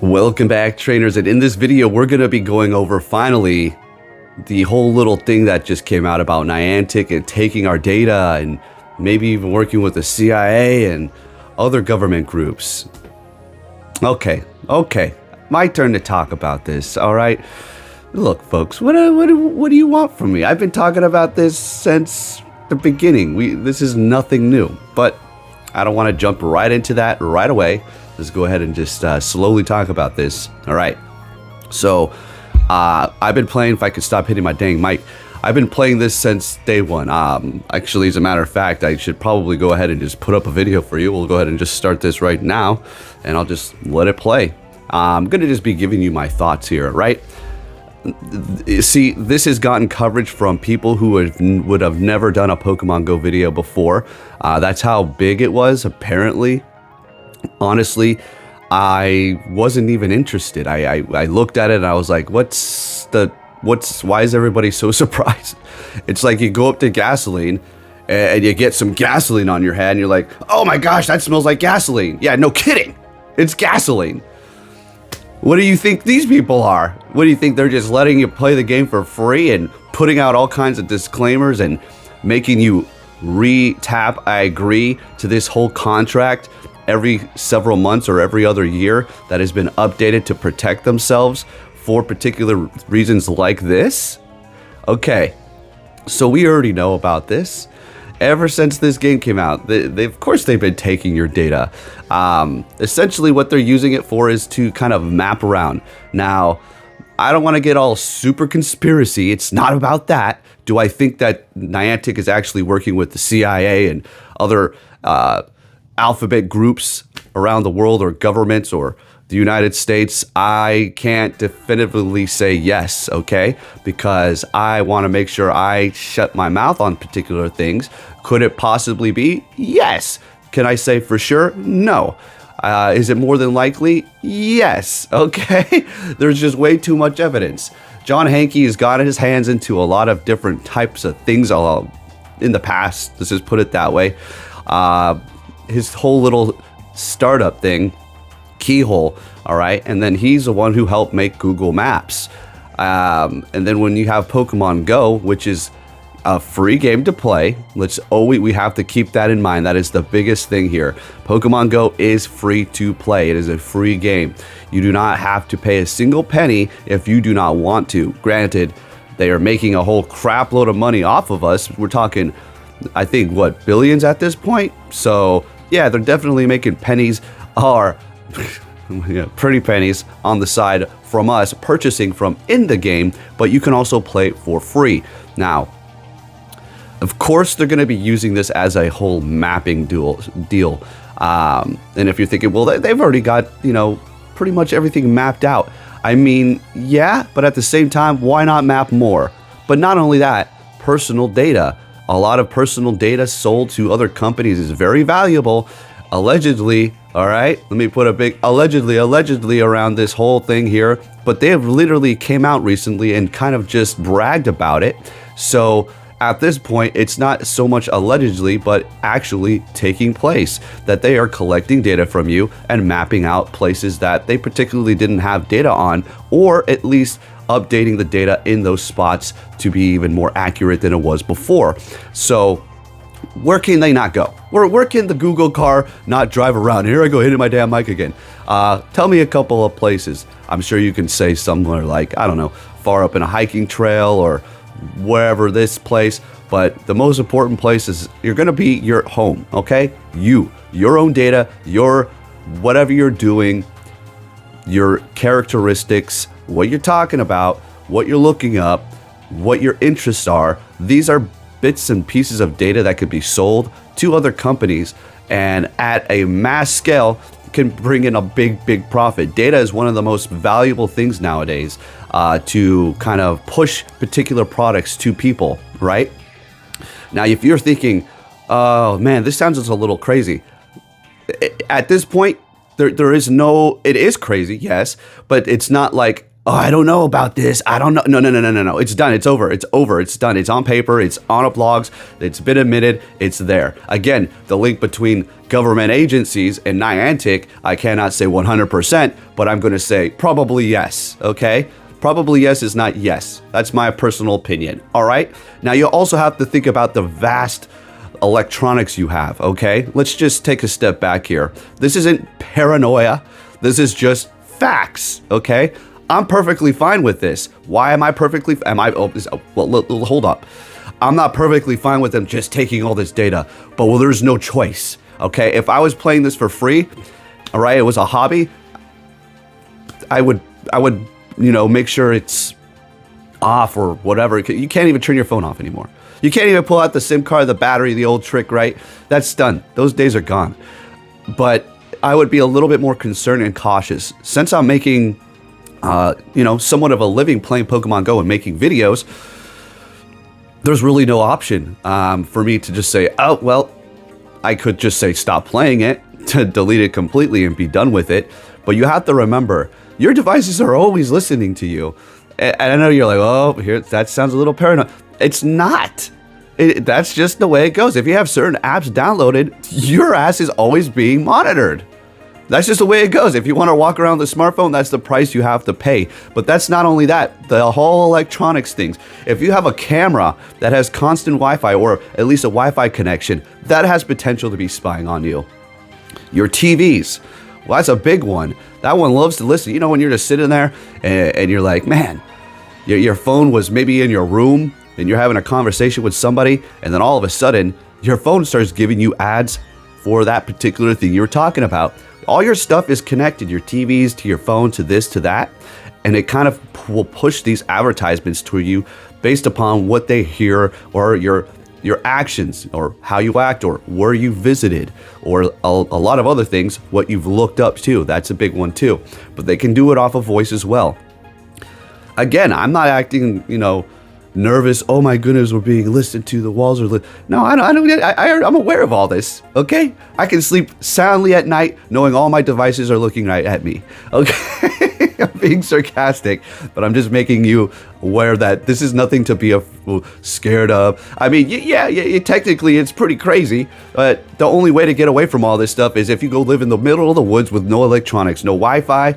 Welcome back, trainers, and in this video we're going to be going over finally the whole little thing that just came out about Niantic and taking our data and maybe even working with the CIA and other government groups. Okay, my turn to talk about this, alright? Look folks, what do you want from me? I've been talking about this since the beginning. This is nothing new, but I don't want to jump right into that right away. Let's go ahead and just slowly talk about this. All right. So I've been playing, if I could stop hitting my dang mic, I've been playing this since day one. Actually, as a matter of fact, I should probably go ahead and just put up a video for you. We'll go ahead and just start this right now, and I'll just let it play. I'm going to just be giving you my thoughts here, right? See, this has gotten coverage from people who would have never done a Pokemon Go video before. That's how big it was, apparently. Honestly, I wasn't even interested. I looked at it and I was like, why is everybody so surprised? It's like you go up to gasoline and you get some gasoline on your hand and you're like, oh my gosh, that smells like gasoline. Yeah, no kidding. It's gasoline. What do you think these people are? What do you think they're just letting you play the game for free and putting out all kinds of disclaimers and making you re-tap I agree to this whole contract every several months or every other year that has been updated to protect themselves for particular reasons like this? Okay, so we already know about this. Ever since this game came out, of course they've been taking your data. Essentially what they're using it for is to kind of map around. Now, I don't want to get all super conspiracy. It's not about that. Do I think that Niantic is actually working with the CIA and other alphabet groups around the world or governments or the United States? I can't definitively say yes, okay? Because I want to make sure I shut my mouth on particular things. Could it possibly be? Yes. Can I say for sure? No. Is it more than likely? Yes. Okay. There's just way too much evidence. John Hanke has gotten his hands into a lot of different types of things in the past. Let's just put it that way. His whole little startup thing, Keyhole, all right? And then he's the one who helped make Google Maps. And then when you have Pokemon Go, which is a free game to play, we have to keep that in mind. That is the biggest thing here. Pokemon Go is free to play. It is a free game. You do not have to pay a single penny if you do not want to. Granted, they are making a whole crap load of money off of us. We're talking, I think, what, billions at this point? So yeah, they're definitely making pennies or pretty pennies on the side from us purchasing from in the game, but you can also play it for free. Now, of course, they're going to be using this as a whole mapping deal. And if you're thinking, well, they've already got, pretty much everything mapped out. I mean, yeah, but at the same time, why not map more? But not only that, personal data. A lot of personal data sold to other companies is very valuable. Allegedly, all right? Let me put a big allegedly around this whole thing here. But they have literally came out recently and kind of just bragged about it. So at this point, it's not so much allegedly, but actually taking place. That they are collecting data from you and mapping out places that they particularly didn't have data on, or at least updating the data in those spots to be even more accurate than it was before. So where can they not go? Where can the Google car not drive around? Here I go, hitting my damn mic again. Tell me a couple of places. I'm sure you can say somewhere like, I don't know, far up in a hiking trail or wherever this place. But the most important place is you're going to be your home, okay? Your own data, whatever you're doing, your characteristics, what you're talking about, what you're looking up, what your interests are. These are bits and pieces of data that could be sold to other companies and at a mass scale can bring in a big profit. Data is one of the most valuable things nowadays to kind of push particular products to people, right? Now, if you're thinking, oh man, this sounds just a little crazy. At this point, there is no, it is crazy, yes, but it's not like oh, I don't know about this. I don't know. No. It's done. It's over. It's over. It's done. It's on paper. It's on a blogs. It's been admitted. It's there. Again, the link between government agencies and Niantic, I cannot say 100%, but I'm going to say probably yes. Okay? Probably yes is not yes. That's my personal opinion. All right? Now, you also have to think about the vast electronics you have. Okay? Let's just take a step back here. This isn't paranoia. This is just facts. Okay? I'm perfectly fine with this. Why am I perfectly? Well, hold up. I'm not perfectly fine with them just taking all this data, but well, there's no choice. Okay, if I was playing this for free, all right, it was a hobby. I would, make sure it's off or whatever. You can't even turn your phone off anymore. You can't even pull out the SIM card, the battery, the old trick, right? That's done. Those days are gone. But I would be a little bit more concerned and cautious since I'm making somewhat of a living playing Pokemon Go and making videos. There's really no option for me to just say, oh, well, I could just say stop playing it, to delete it completely and be done with it. But you have to remember, your devices are always listening to you. And I know you're like, oh, here, that sounds a little paranoid. It's not. That's just the way it goes. If you have certain apps downloaded, your ass is always being monitored. That's just the way it goes. If you want to walk around with a smartphone, that's the price you have to pay. But that's not only that, the whole electronics things. If you have a camera that has constant Wi-Fi or at least a Wi-Fi connection, that has potential to be spying on you. Your TVs, well, that's a big one. That one loves to listen. You know, when you're just sitting there and you're like, man, your phone was maybe in your room and you're having a conversation with somebody, and then all of a sudden, your phone starts giving you ads for that particular thing you were talking about. All your stuff is connected, your TVs to your phone, to this, to that, and it kind of will push these advertisements to you based upon what they hear or your actions or how you act or where you visited or a lot of other things, what you've looked up to. That's a big one too. But they can do it off of voice as well. Again, I'm not acting, nervous. Oh my goodness, we're being listened to. The walls are no, I'm aware of all this. Okay, I can sleep soundly at night knowing all my devices are looking right at me. Okay, I'm being sarcastic, but I'm just making you aware that this is nothing to be scared of. I mean, technically it's pretty crazy, but the only way to get away from all this stuff is if you go live in the middle of the woods with no electronics, no Wi-Fi,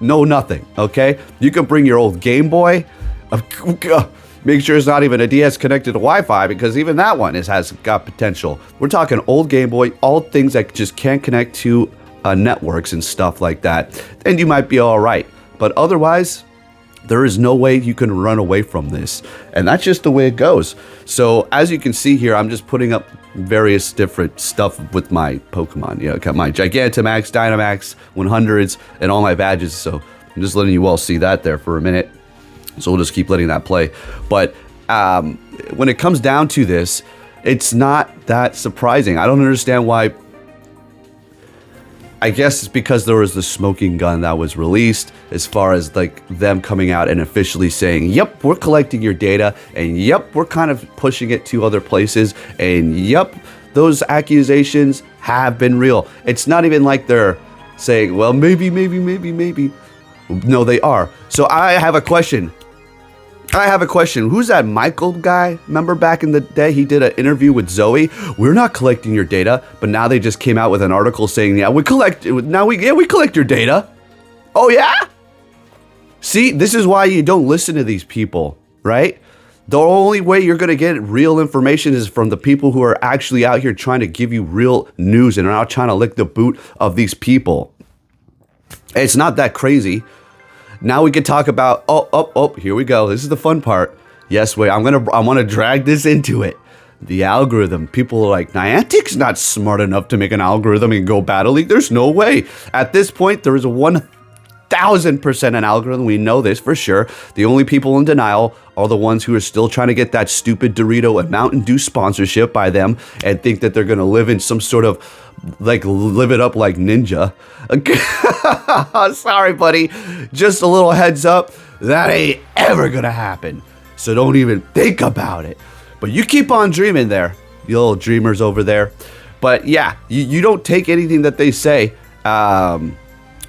no nothing. Okay, you can bring your old Game Boy. Make sure it's not even a DS connected to Wi-Fi, because even that one has got potential. We're talking old Game Boy, all things that just can't connect to networks and stuff like that. And you might be all right. But otherwise, there is no way you can run away from this. And that's just the way it goes. So as you can see here, I'm just putting up various different stuff with my Pokemon. Got my Gigantamax, Dynamax, 100s, and all my badges. So I'm just letting you all see that there for a minute. So we'll just keep letting that play. But when it comes down to this, it's not that surprising. I don't understand why. I guess it's because there was the smoking gun that was released, as far as like them coming out and officially saying, yep, we're collecting your data, and yep, we're kind of pushing it to other places, and yep, those accusations have been real. It's not even like they're saying, well, maybe. No, they are. So I have a question. Who's that Michael guy? Remember back in the day, he did an interview with Zoe. We're not collecting your data, but now they just came out with an article saying, yeah, we collect your data. Oh yeah? See, this is why you don't listen to these people, right? The only way you're going to get real information is from the people who are actually out here trying to give you real news and are not trying to lick the boot of these people. It's not that crazy. Now we can talk about, here we go. This is the fun part. Yes, wait, I want to drag this into it. The algorithm. People are like, Niantic's not smart enough to make an algorithm and go battle league. There's no way. At this point, there is a 1000% an algorithm. We know this for sure. The only people in denial are the ones who are still trying to get that stupid Dorito and Mountain Dew sponsorship by them and think that they're going to live in some sort of, like, live it up like ninja. Sorry, buddy. Just a little heads up. That ain't ever going to happen. So don't even think about it. But you keep on dreaming there, you little dreamers over there. But yeah, you don't take anything that they say when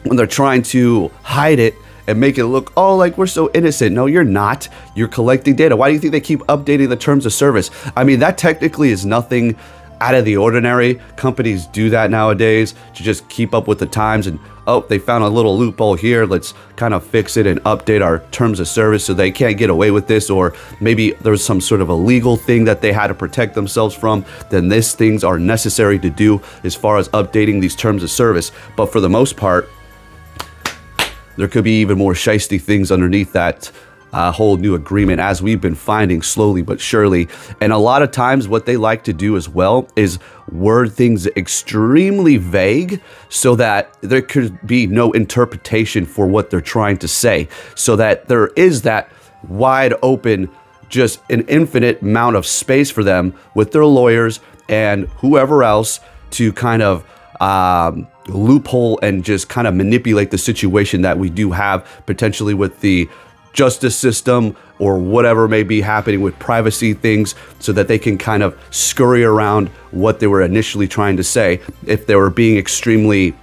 they're trying to hide it and make it look, oh, like we're so innocent. No, you're not. You're collecting data. Why do you think they keep updating the terms of service? I mean, that technically is nothing out of the ordinary. Companies do that nowadays to just keep up with the times, and oh, they found a little loophole here, let's kind of fix it and update our terms of service so they can't get away with this. Or maybe there's some sort of a legal thing that they had to protect themselves from. Then these things are necessary to do as far as updating these terms of service. But for the most part, there could be even more shiesty things underneath that whole new agreement, as we've been finding slowly but surely. And a lot of times what they like to do as well is word things extremely vague so that there could be no interpretation for what they're trying to say, so that there is that wide open, just an infinite amount of space for them with their lawyers and whoever else to kind of loophole and just kind of manipulate the situation that we do have potentially with the justice system or whatever may be happening with privacy things, so that they can kind of scurry around what they were initially trying to say. If they were being extremely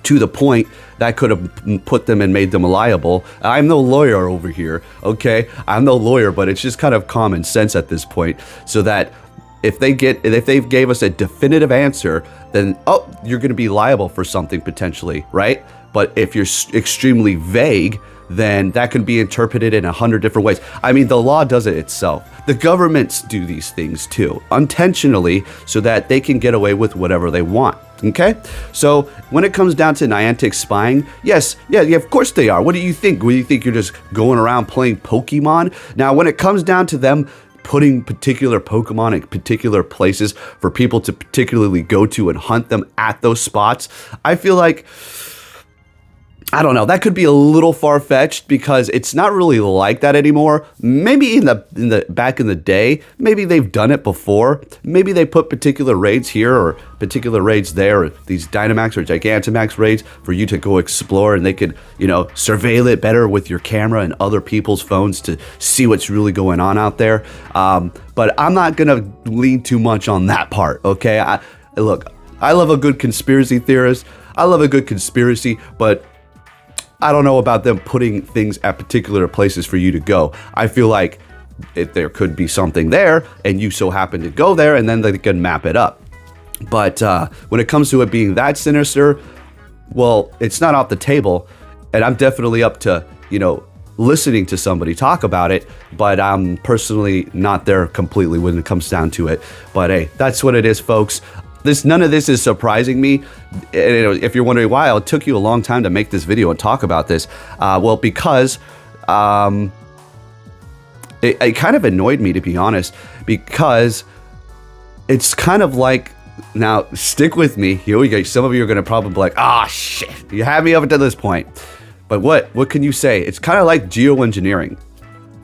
to the point, that could have put them and made them liable. I'm no lawyer over here, okay? I'm no lawyer, but it's just kind of common sense at this point, so that if they gave us a definitive answer, then, oh, you're going to be liable for something potentially, right? But if you're extremely vague, then that can be interpreted in 100 different ways. I mean, the law does it itself. The governments do these things too, intentionally, so that they can get away with whatever they want. Okay? So when it comes down to Niantic spying, yes, yeah, of course they are. What do you think? What do you think, you're just going around playing Pokemon? Now, when it comes down to them putting particular Pokemon in particular places for people to particularly go to and hunt them at those spots, I feel like, I don't know, that could be a little far-fetched, because it's not really like that anymore. Maybe in the back in the day, maybe they've done it before. Maybe they put particular raids here or particular raids there, or these Dynamax or Gigantamax raids for you to go explore, and they could, surveil it better with your camera and other people's phones to see what's really going on out there. But I'm not gonna lean too much on that part, okay? Look, I love a good conspiracy theorist. I love a good conspiracy, but I don't know about them putting things at particular places for you to go. I feel like if there could be something there and you so happen to go there, and then they can map it up. But when it comes to it being that sinister, well, it's not off the table. And I'm definitely up to, listening to somebody talk about it, but I'm personally not there completely when it comes down to it. But hey, that's what it is, folks. None of this is surprising me. If you're wondering why it took you a long time to make this video and talk about this, well, because it kind of annoyed me, to be honest, because it's kind of like, now stick with me, here we go. Some of you are going to probably be like, ah, shit, you had me up until this point. But what can you say? It's kind of like geoengineering.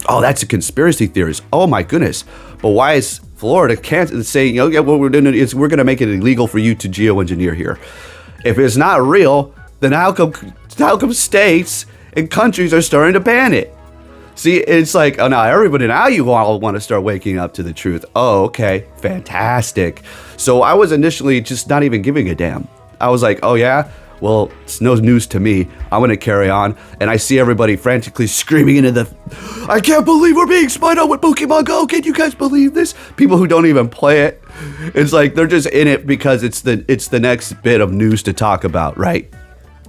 Oh, that's a conspiracy theorist. Oh my goodness. But why is Florida can't say, yeah, what we're doing is we're going to make it illegal for you to geoengineer here? If it's not real, then how come states and countries are starting to ban it? See, it's like, oh, now you all want to start waking up to the truth. Oh, okay, fantastic. So I was initially just not even giving a damn. I was like, oh yeah, well, it's no news to me. I'm going to carry on. And I see everybody frantically screaming into I can't believe we're being spied on with Pokemon Go. Can you guys believe this? People who don't even play it. It's like they're just in it because it's the next bit of news to talk about, right?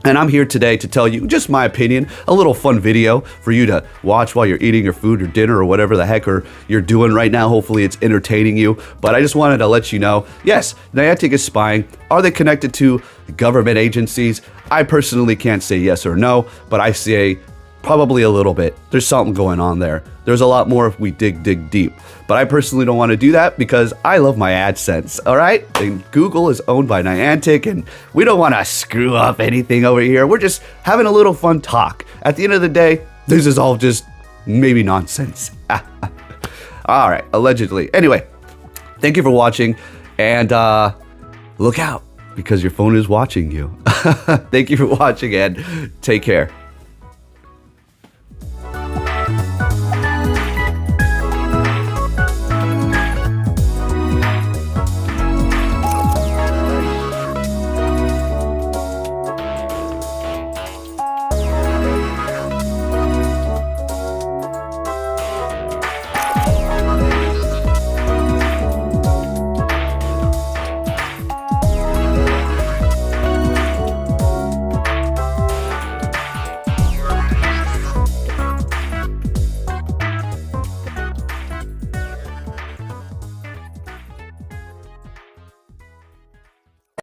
And I'm here today to tell you just my opinion, a little fun video for you to watch while you're eating your food or dinner or whatever the heck you're doing right now. Hopefully it's entertaining you. But I just wanted to let you know, yes, Niantic is spying. Are they connected to government agencies? I personally can't say yes or no, but I say probably a little bit. There's something going on there. There's a lot more if we dig deep. But I personally don't want to do that because I love my AdSense, all right? And Google is owned by Niantic, and we don't want to screw up anything over here. We're just having a little fun talk. At the end of the day, this is all just maybe nonsense. All right, allegedly. Anyway, thank you for watching, and look out because your phone is watching you. Thank you for watching, and take care.